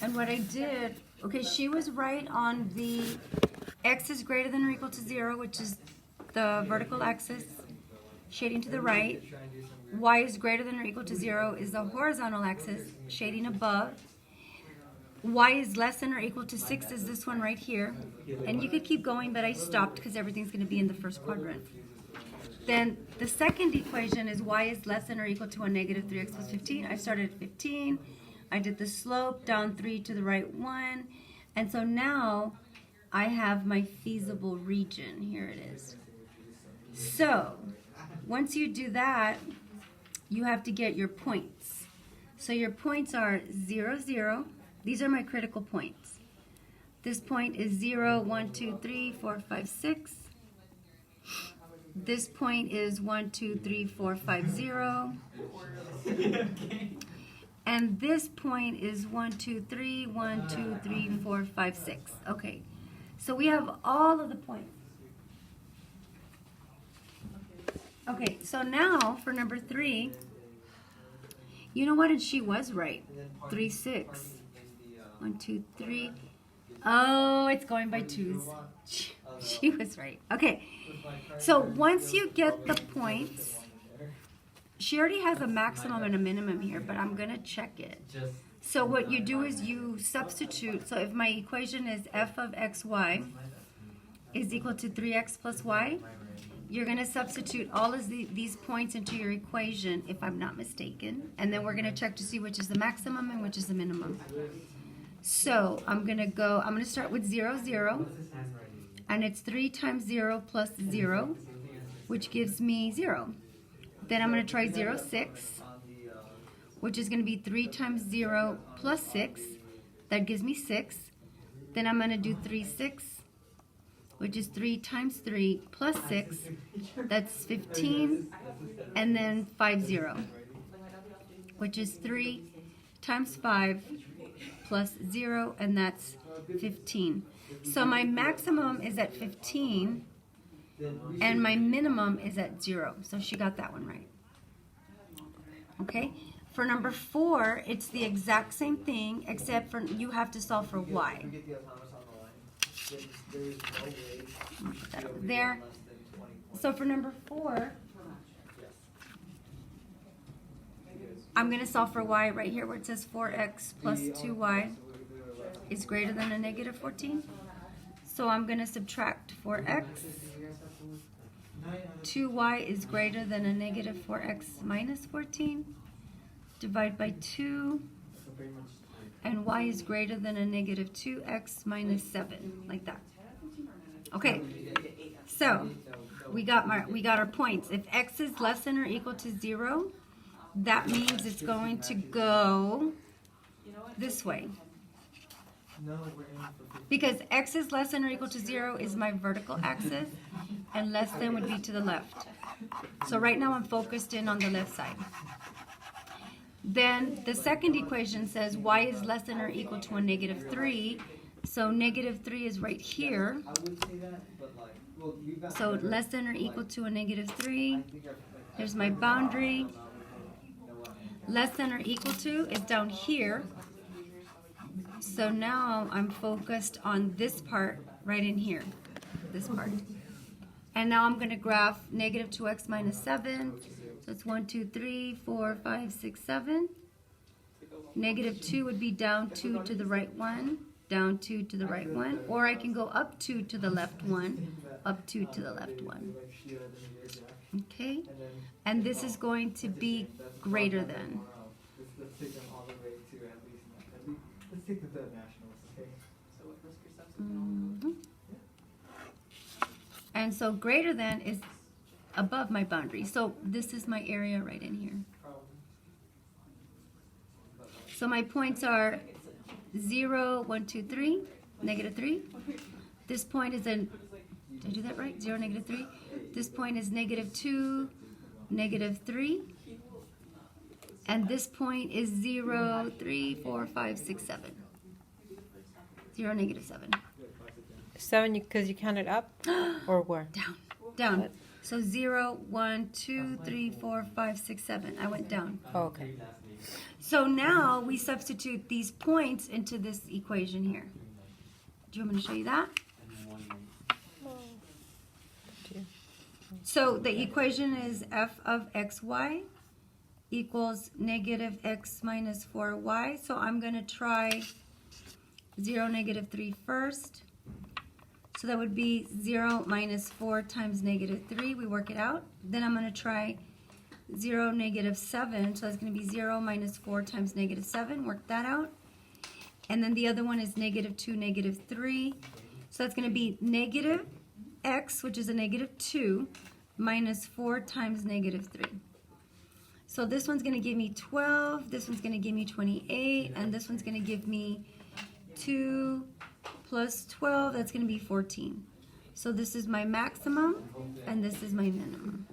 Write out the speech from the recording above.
And what I did, okay, she was right on the x is greater than or equal to 0, which is the vertical axis, shading to the right. Y is greater than or equal to 0 is the horizontal axis, shading above. Y is less than or equal to 6 is this one right here. And you could keep going, but I stopped because everything's going to be in the first quadrant. Then the second equation is y is less than or equal to a negative 3x plus 15. I started at 15. I did the slope, down 3 to the right 1. And so now I have my feasible region. Here it is. So once you do that, you have to get your points. So your points are 0, 0. These are my critical points. This point is 0, 1, 2, 3, 4, 5, 6. This point is 1, 2, 3, 4, 5, 0. And this point is 1, 2, 3, 1, 2, 3, 4, 5, 6. Okay, so we have all of the points. Okay, so now for number 3, you know what? And she was right. 3, 6. 1, 2, 3. Oh, it's going by twos. She was right. Okay, so once you get the points, she already has a maximum and a minimum here, but I'm going to check it. So what you do is you substitute. So if my equation is f of xy is equal to 3x plus y, you're going to substitute all of these points into your equation, if I'm not mistaken. And then we're going to check to see which is the maximum and which is the minimum. So I'm going to start with 0, 0. And it's 3 times 0 plus 0, which gives me 0. Then I'm going to try 0, 6, which is going to be 3 times 0 plus 6. That gives me 6. Then I'm going to do 3, 6, which is 3 times 3 plus 6. That's 15. And then 5, 0, which is 3 times 5 plus 0, and that's 15. So my maximum is at 15. And my minimum is at 0. So she got that one right. Okay. For number 4, it's the exact same thing, except for you have to solve for y. Put that over there. So for number 4, I'm going to solve for y right here where it says 4x plus 2y is greater than a negative 14. So I'm going to subtract 4x. 2y is greater than a negative 4x minus 14. Divide by 2. And y is greater than a negative 2x minus 7. Like that. Okay. So we got our points. If x is less than or equal to 0, that means it's going to go this way. Because x is less than or equal to 0 is my vertical axis, and less than would be to the left. So right now I'm focused in on the left side. Then the second equation says y is less than or equal to a negative 3. So negative 3 is right here. So less than or equal to a negative 3. Here's my boundary. Less than or equal to is down here. So now I'm focused on this part right in here, this part. And now I'm going to graph negative 2x minus 7. So it's 1, 2, 3, 4, 5, 6, 7. Negative 2 would be down 2 to the right 1, down 2 to the right 1. Or I can go up 2 to the left 1, up 2 to the left 1. Okay? And this is going to be greater than. And so greater than is above my boundary. So this is my area right in here. So my points are 0, 1, 2, 3, negative 3. This point is did I do that right? 0, negative 3. This point is negative 2, negative 3. And this point is 0, 3, 4, 5, 6, 7. 0, negative 7. 7 because you counted up? Or where? Down. Down. What? So 0, 1, 2, 3, 4, 5, 6, 7. I went down. Oh, okay. So now we substitute these points into this equation here. Do you want me to show you that? So the equation is f of xy equals negative x minus 4y. So I'm going to try 0, negative 3 first. So that would be 0 minus 4 times negative 3. We work it out. Then I'm going to try 0, negative 7. So that's going to be 0 minus 4 times negative 7. Work that out. And then the other one is negative 2, negative 3. So that's going to be negative x, which is a negative 2, minus 4 times negative 3. So this one's going to give me 12, this one's going to give me 28, and this one's going to give me 2 plus 12, that's going to be 14. So this is my maximum, and this is my minimum.